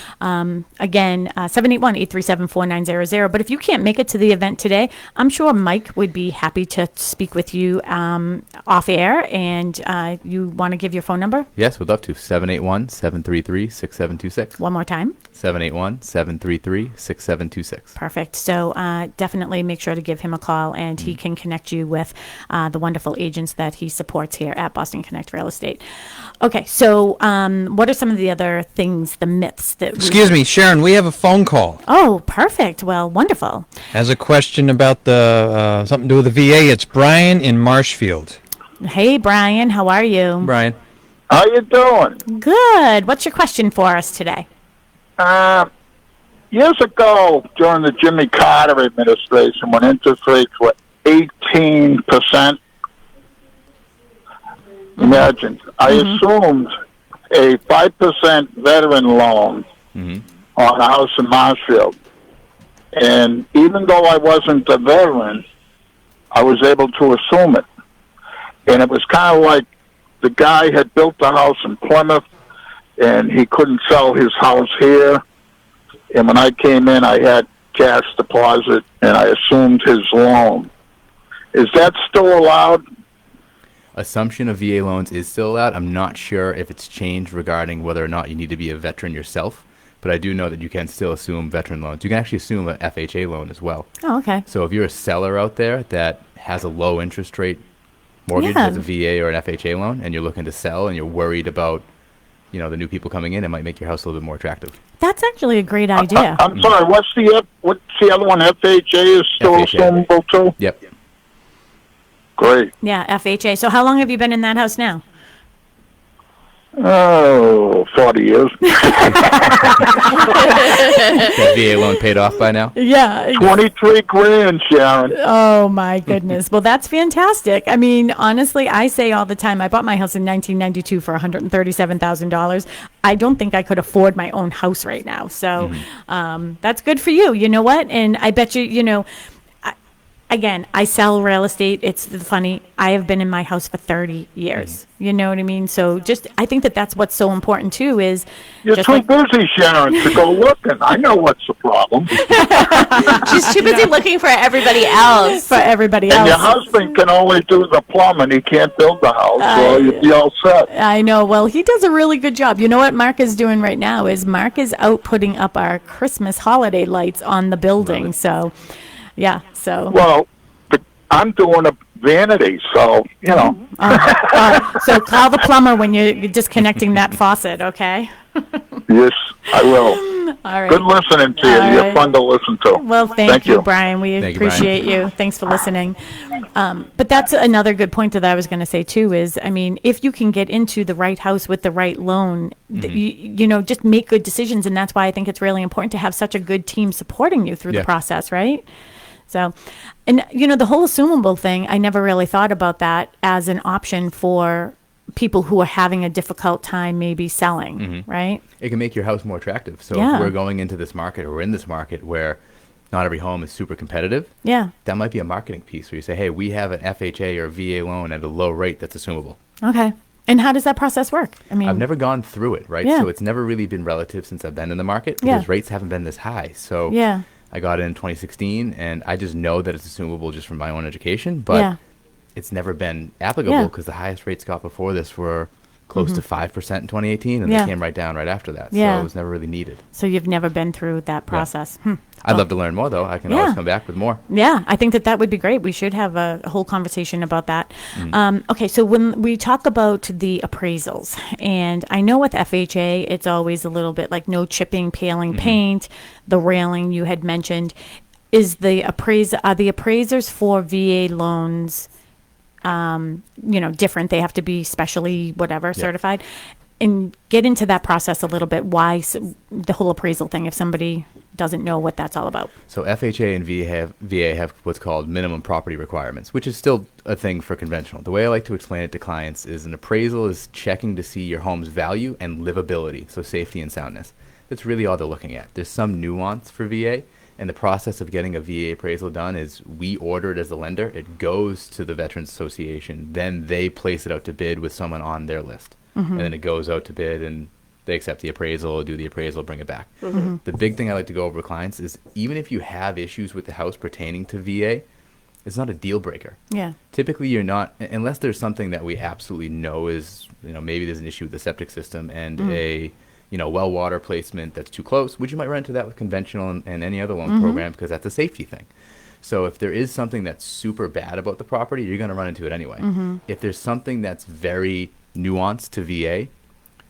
Again, 781-837-4900. But if you can't make it to the event today, I'm sure Mike would be happy to speak with you off air. And you want to give your phone number Yes, we'd love to. 781-733-6726. one more time? 781-733-6726. Perfect. So definitely make sure to give him a call, and he can connect you with the wonderful agents that he supports here at Boston Connect Real Estate. Okay, so what are some of the other things, the myths that? Excuse me, Sharon, we have a phone call. Oh, perfect. Well, wonderful. Has a question about the something to do with the VA. It's Brian in Marshfield. Hey, Brian, how are you? Brian. How you doing? Good. What's your question for us today? Years ago, during the Jimmy Carter administration, when interest rates were 18%, imagine, I assumed a 5% veteran loan on a house in Marshfield. And even though I wasn't a veteran, I was able to assume it. And it was kind of like the guy had built the house in Plymouth, and he couldn't sell his house here. And when I came in, I had cash deposit, and I assumed his loan. Is that still allowed? Assumption of VA loans is still allowed. I'm not sure if it's changed regarding whether or not you need to be a veteran yourself, but I do know that you can still assume veteran loans. You can actually assume an FHA loan as well. Oh, okay. So if you're a seller out there that has a low interest rate mortgage Yeah. with a VA or an FHA loan, and you're looking to sell and you're worried about, the new people coming in, it might make your house a little bit more attractive. That's actually a great idea. I'm sorry, what's the other one? FHA is still FHA. assumable too? Yep. Great. Yeah, FHA. So how long have you been in that house now? Oh, 40 years. That VA loan paid off by now? Yeah. 23 grand, Sharon. Oh my goodness. Well, that's fantastic. I mean, honestly, I say all the time, I bought my house in 1992 for $137,000. I don't think I could afford my own house right now. So that's good for you. You know what? And I bet you, again, I sell real estate. It's funny. I have been in my house for 30 years. You know what I mean? So I think that's what's so important too is You're just too like, busy, Sharon, to go looking. I know what's the problem. She's too busy looking for everybody else. for everybody And your else. husband can only do the plumbing. He can't build the house, so you'd be all set. I know. Well, he does a really good job. You know what Mark is doing right now is Mark is out putting up our Christmas holiday lights on the building. So, yeah. So, Well, I'm doing a vanity, so, so call the plumber when you're disconnecting that faucet, okay? yes, I will. All right. Good listening to you. All You're right. fun to listen to. Well, thank you, Brian. We Thank you, Brian. appreciate you. Thanks for listening. But that's another good point that I was going to say, too, is, I mean, if you can get into the right house with the right loan, just make good decisions. And that's why I think it's really important to have such a good team supporting you through the process, right? So, and the whole assumable thing, I never really thought about that as an option for people who are having a difficult time maybe selling, right? It can make your house more attractive. So Yeah. if we're going into this market, or we're in this market where not every home is super competitive, Yeah. that might be a marketing piece where you say, hey, we have an FHA or VA loan at a low rate that's assumable. Okay. And how does that process work? I mean, I've never gone through it, right? Yeah. So it's never really been relative since I've been in the market Yeah. because rates haven't been this high. So Yeah. I got in 2016, and I just know that it's assumable just from my own education, but Yeah. it's never been applicable Yeah. because the highest rates got before this were close to 5% in 2018, and Yeah. they came right down right after that. Yeah. So it was never really needed. So you've never been through that process. I'd love to learn more, though. I can Yeah. always come back with more. Yeah, I think that would be great. We should have a whole conversation about that. Okay, so when we talk about the appraisals, and I know with FHA, it's always a little bit like no chipping, peeling paint, the railing you had mentioned. Are the appraisers for VA loans different. They have to be specially whatever certified. And get into that process a little bit. Why the whole appraisal thing, if somebody doesn't know what that's all about? So FHA and VA have what's called minimum property requirements, which is still a thing for conventional. The way I like to explain it to clients is an appraisal is checking to see your home's value and livability, so safety and soundness. That's really all they're looking at. There's some nuance for VA, and the process of getting a VA appraisal done is we order it as a lender. It goes to the Veterans Association. Then they place it out to bid with someone on their list. And then it goes out to bid, and they accept the appraisal, do the appraisal, bring it back. The big thing I like to go over with clients is even if you have issues with the house pertaining to VA, it's not a deal breaker. Yeah. Typically, you're not, unless there's something that we absolutely know is, maybe there's an issue with the septic system and a, well water placement that's too close, which you might run into that with conventional and any other loan program because that's a safety thing. So if there is something that's super bad about the property, you're going to run into it anyway. If there's something that's very nuanced to VA,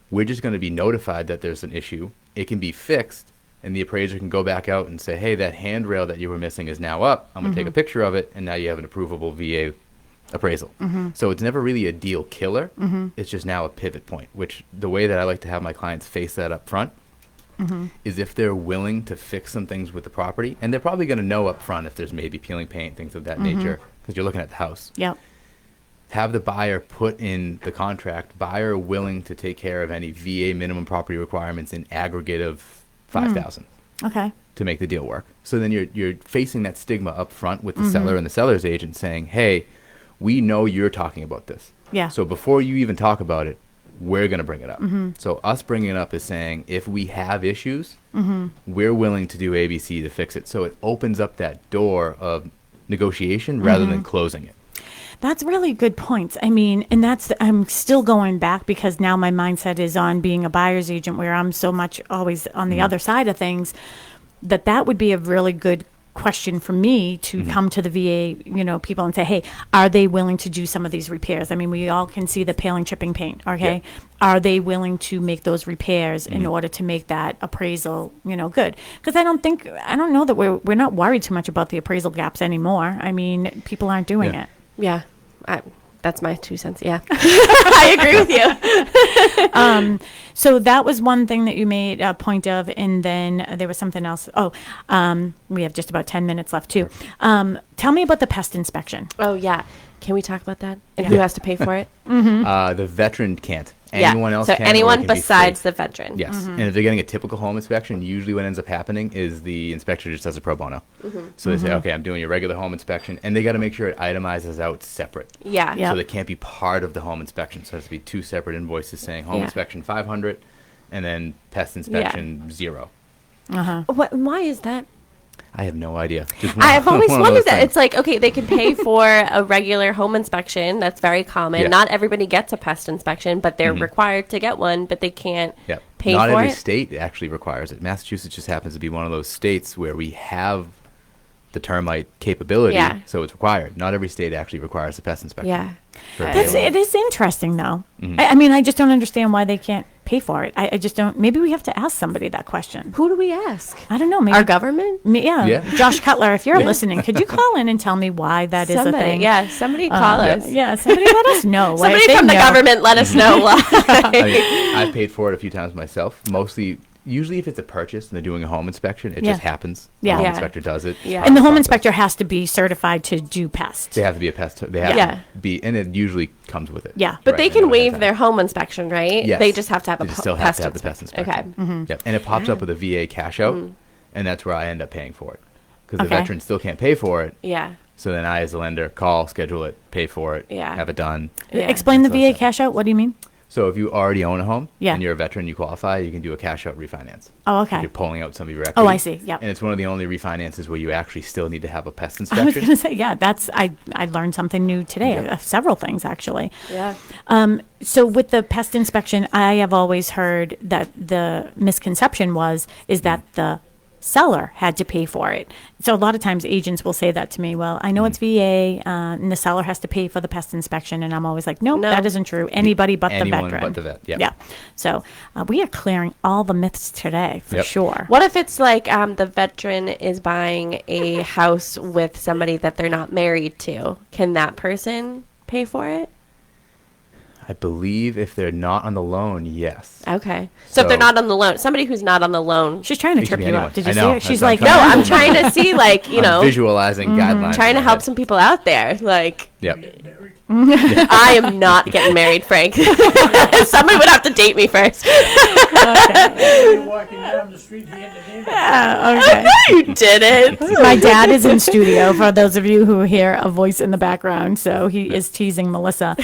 we're just going to be notified that there's an issue. It can be fixed, and the appraiser can go back out and say, hey, that handrail that you were missing is now up. I'm going to take a picture of it, and now you have an approvable VA appraisal. So it's never really a deal killer. It's just now a pivot point, which the way that I like to have my clients face that up front is if they're willing to fix some things with the property, and they're probably going to know up front if there's maybe peeling paint, things of that nature, because you're looking at the house. Yep. Have the buyer put in the contract, buyer willing to take care of any VA minimum property requirements in aggregate of $5,000 Okay. to make the deal work. So then you're facing that stigma up front with the seller and the seller's agent saying, hey, we know you're talking about this. Yeah. So before you even talk about it, we're going to bring it up. So us bringing it up is saying, if we have issues, we're willing to do ABC to fix it. So it opens up that door of negotiation rather than closing it. That's really good points. I mean, and I'm still going back because now my mindset is on being a buyer's agent where I'm so much always on the other side of things, that would be a really good question for me to come to the VA, people and say, hey, are they willing to do some of these repairs? I mean, we all can see the paling, chipping paint, okay? Yeah. Are they willing to make those repairs in order to make that appraisal, good? Because I don't know that we're not worried too much about the appraisal gaps anymore. I mean, people aren't doing it. Yeah. That's my 2 cents. Yeah. I agree with you. So that was one thing that you made a point of. And then there was something else. We have just about 10 minutes left too. Tell me about the pest inspection. Oh, yeah. Can we talk about that? And who has to pay for it? The veteran can't. Anyone else so can. Anyone besides the veteran. Yes. And if they're getting a typical home inspection, usually what ends up happening is the inspector just does a pro bono. So they say, okay, I'm doing your regular home inspection. And they got to make sure it itemizes out separate. Yeah. Yep. So they can't be part of the home inspection. So it has to be 2 separate invoices saying home inspection 500 and then pest inspection 0. Why is that? I have no idea. I've always wondered that. It's like, okay, they can pay for a regular home inspection. That's very common. Yeah. Not everybody gets a pest inspection, but they're required to get one, but they can't pay Not for every it. state actually requires it. Massachusetts just happens to be one of those states where we have the termite capability, so it's required. Not every state actually requires a pest inspection. Yeah. It is interesting, though. I mean, I just don't understand why they can't pay for it. I just don't. Maybe we have to ask somebody that question. Who do we ask? I don't know. Maybe Our government? Yeah. Josh Cutler, if you're listening, could you call in and tell me why that is a thing? Yeah, somebody call us. Yeah, somebody let us know. Somebody from the government let us know why. I've paid for it a few times myself. Usually if it's a purchase and they're doing a home inspection, it just happens. Yeah. The home inspector does it. Yeah. And the home inspector has to be certified to do pests. They have to be a pest. They have to be, and it usually comes with it. Yeah. But they can waive their home inspection, right? Yes. They just have to have They a just still pest have to have the pest inspection. Okay. Yep. And it pops up with a VA cash out, and that's where I end up paying for it. Because the Okay. veteran still can't pay for it. Yeah. So then I, as a lender, call, schedule it, pay for it, have it done. Yeah. Explain the So VA it's- cash out. What do you mean? So if you already own a home Yeah. and you're a veteran, you qualify, you can do a cash out refinance. Oh, okay. You're pulling out some of your equity. Oh, I see. Yep. And it's one of the only refinances where you actually still need to have a pest I was inspection. going to say, yeah, I learned something new today. Several things, actually. Yeah. So with the pest inspection, I have always heard that the misconception is that the seller had to pay for it. So a lot of times agents will say that to me. Well, I know it's VA, and the seller has to pay for the pest inspection, and I'm always like, nope, No. that isn't true. Anybody but the Anyone veteran. but the vet, yeah. Yeah. So we are clearing all the myths today for Yep. sure. What if it's like the veteran is buying a house with somebody that they're not married to? Can that person pay for it? I believe if they're not on the loan, yes. Okay. So if they're not on the loan, somebody who's not on the loan. She's trying to It could trip be you anyone. up. Did you I see know, her? She's that's like, what No, I'm I'm trying to see, like, you know, visualizing guidelines. trying to in my help head. some people out there. Like, Yep. I am not getting married, Frank. Somebody would have to date me first. You're walking down the street being the neighbor. okay. You didn't. My dad is in studio, for those of you who hear a voice in the background, so he is teasing Melissa.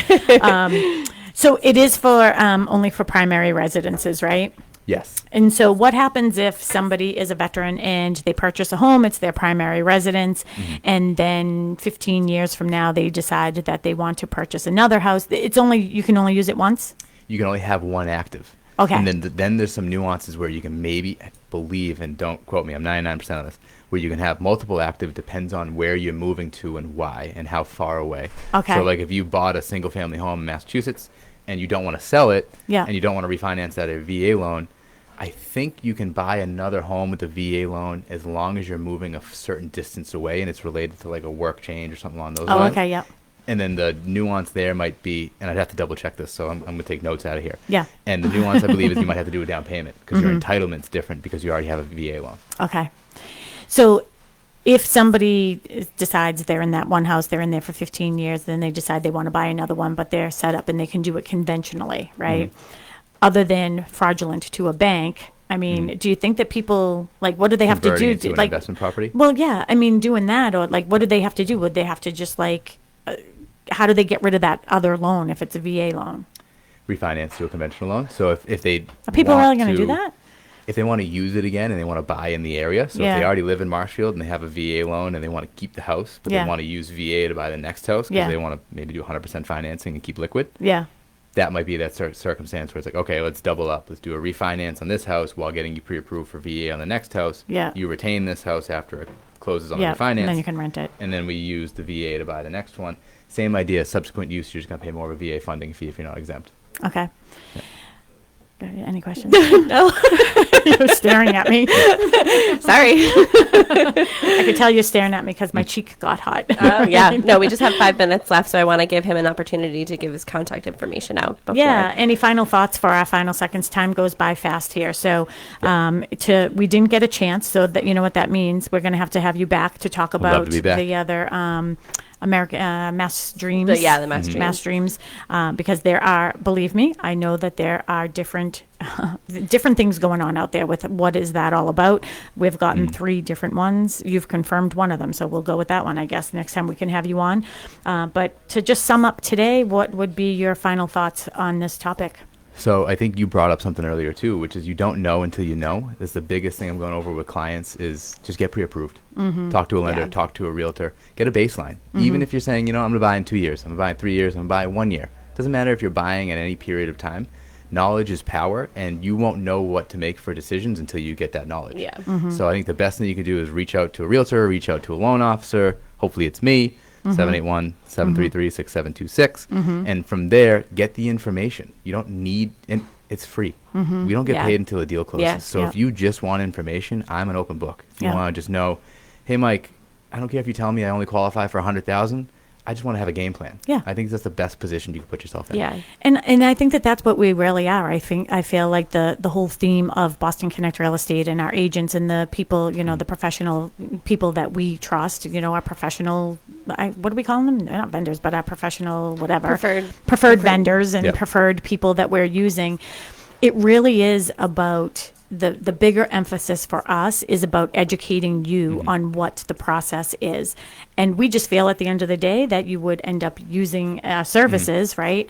So it is for only for primary residences, right? Yes. And so what happens if somebody is a veteran and they purchase a home, it's their primary residence, and then 15 years from now they decide that they want to purchase another house? You can only use it once? You can only have one active. Okay. And then there's some nuances where you can maybe, I believe, and don't quote me, I'm 99% of this, where you can have multiple active, depends on where you're moving to and why and how far away. Okay. So like if you bought a single family home in Massachusetts and you don't want to sell it, Yeah. and you don't want to refinance that a VA loan, I think you can buy another home with a VA loan as long as you're moving a certain distance away and it's related to like a work change or something along those Oh, lines. okay, yeah. And then the nuance there might be, and I'd have to double check this, so I'm going to take notes out of here. Yeah. And the nuance, I believe, is you might have to do a down payment because your entitlement's different because you already have a VA loan. Okay. So if somebody decides they're in that one house, they're in there for 15 years, then they decide they want to buy another one, but they're set up and they can do it conventionally, right? Other than fraudulent to a bank. I mean, do you think that people, like, what do they have to Converting do? it to an Like, investment property? well, yeah, I mean, doing that, or like, what do they have to do? Would they have to just like, how do they get rid of that other loan if it's a VA loan? Refinance to a conventional loan. So if they Are people want really going to do that? If they want to use it again and they want to buy in the area, so if Yeah. they already live in Marshfield and they have a VA loan and they want to keep the house, but Yeah. they want to use VA to buy the next house because Yeah. they want to maybe do 100% financing and keep liquid, Yeah. that might be that circumstance where it's like, okay, let's double up. Let's do a refinance on this house while getting you pre-approved for VA on the next house. Yeah. You retain this house after it closes on Yeah. the refinance. And then you can rent it. And then we use the VA to buy the next one. Same idea, subsequent use, you're just going to pay more of a VA funding fee if you're not exempt. Okay. Any questions? No. You're staring at me. Sorry. I could tell you're staring at me because my cheek got hot. Oh, yeah. No, we just have 5 minutes left, so I want to give him an opportunity to give his contact information out. Before. Yeah. Any final thoughts for our final seconds? Time goes by fast here. So we didn't get a chance. So that, you know what that means. We're going to have you back to talk love about to be back. the other American Mass Dreams. The Mass Dreams. Mass Dreams, because there are, believe me, I know that there are different things going on out there with what is that all about. We've gotten 3 different ones. You've confirmed one of them, so we'll go with that one, I guess, next time we can have you on. But to just sum up today, what would be your final thoughts on this topic? So I think you brought up something earlier too, which is you don't know until you know. That's the biggest thing I'm going over with clients is just get pre-approved. Talk to a lender, talk to a realtor, get a baseline. Even if you're saying, I'm going to buy in 2 years, I'm going to buy in 3 years, I'm going to buy in 1 year. Doesn't matter if you're buying at any period of time. Knowledge is power, and you won't know what to make for decisions until you get that knowledge. Yeah. So I think the best thing you can do is reach out to a realtor, reach out to a loan officer. Hopefully it's me. 781-733-6726. And from there, get the information. You don't need, and it's free. We don't get Yeah. paid until the deal closes. Yeah. So Yeah. if you just want information, I'm an open book. If you Yeah. want to just know, hey, Mike, I don't care if you tell me I only qualify for 100,000. I just want to have a game plan. Yeah. I think that's the best position you can put yourself in. Yeah. And I think that that's what we really are. I feel like the whole theme of Boston Connect Real Estate and our agents and the people, the professional people that we trust, our professional, what do we call them? Not vendors, but our professional whatever. Preferred vendors and Yep. preferred people that we're using. It really is about the bigger emphasis for us is about educating you on what the process is. And we just feel at the end of the day that you would end up using services, right?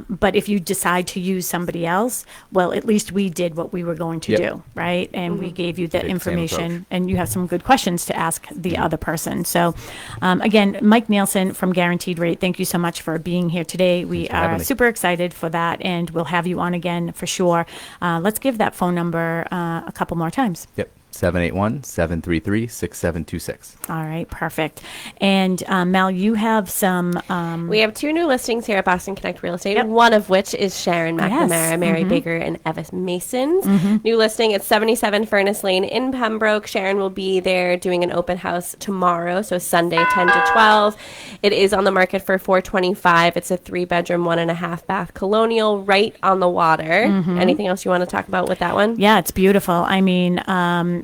But if you decide to use somebody else, well, at least we did what we were going to Yep. do, right? And we gave you the Take the same information, approach. and you have some good questions to ask the other person. So, again, Mike Nielson from Guaranteed Rate, thank you so much for being here today. We for having are me. super excited for that, and we'll have you on again for sure. Let's give that phone number a couple more times. Yep. 781-733-6726. All right, perfect. And Mel, you have some. We have 2 new listings here at Boston Connect Real Estate, Yep. one of which is Sharon McNamara, Yes. Mary Baker, and Eva Mason's new listing. It's 77 Furnace Lane in Pembroke. Sharon will be there doing an open house tomorrow, so Sunday 10 to 12. It is on the market for $425. It's a 3-bedroom, 1.5-bath colonial right on the water. Anything else you want to talk about with that one? Yeah, it's beautiful. I mean,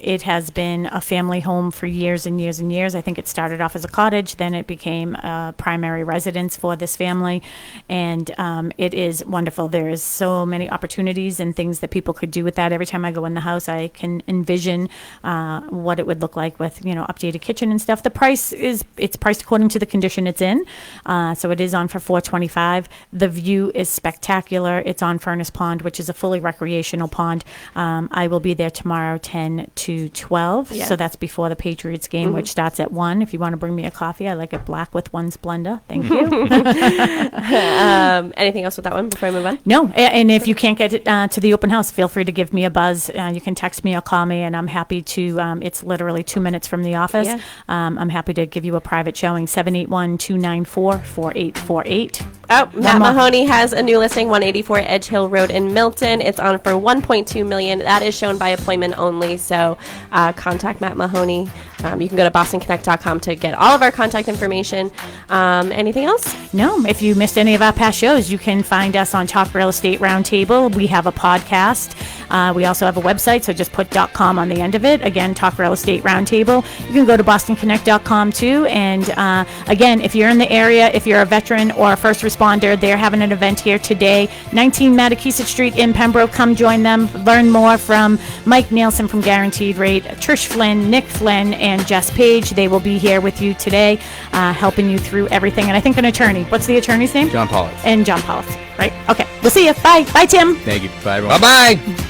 it has been a family home for years and years and years. I think it started off as a cottage, then it became a primary residence for this family, and it is wonderful. There is so many opportunities and things that people could do with that. Every time I go in the house, I can envision what it would look like with, updated kitchen and stuff. The price it's priced according to the condition it's in, so it is on for $425. The view is spectacular. It's on Furnace Pond, which is a fully recreational pond. I will be there tomorrow 10 to 12, Yeah. so that's before the Patriots game, which starts at 1. If you want to bring me a coffee, I like it black with 1 Splenda. Thank you. Anything else with that one before I move on? No, and if you can't get to the open house, feel free to give me a buzz. You can text me or call me, and I'm happy to. It's literally 2 minutes from the office. Yeah. I'm happy to give you a private showing. 781-294-4848. Oh, Matt Mahoney has a new listing, 184 Edge Hill Road in Milton. It's on for $1.2 million. That is shown by appointment only, so contact Matt Mahoney. You can go to bostonconnect.com to get all of our contact information. Anything else? No, if you missed any of our past shows, you can find us on Talk Real Estate Roundtable. We have a podcast. We also have a website, so just put .com on the end of it. Again, Talk Real Estate Roundtable. You can go to bostonconnect.com too. And again, if you're in the area, if you're a veteran or a first responder, they're having an event here today, 19 Mattakesett Street in Pembroke. Come join them. Learn more from Mike Nielson from Guaranteed Rate, Trish Flynn, Nick Flynn, and Jess Page. They will be here with you today, helping you through everything. And I think an attorney. What's the attorney's name? John Pollard. And John Pollard. Right. Okay. We'll see you. Bye. Bye, Tim. Thank you. Bye, everyone. Bye-bye.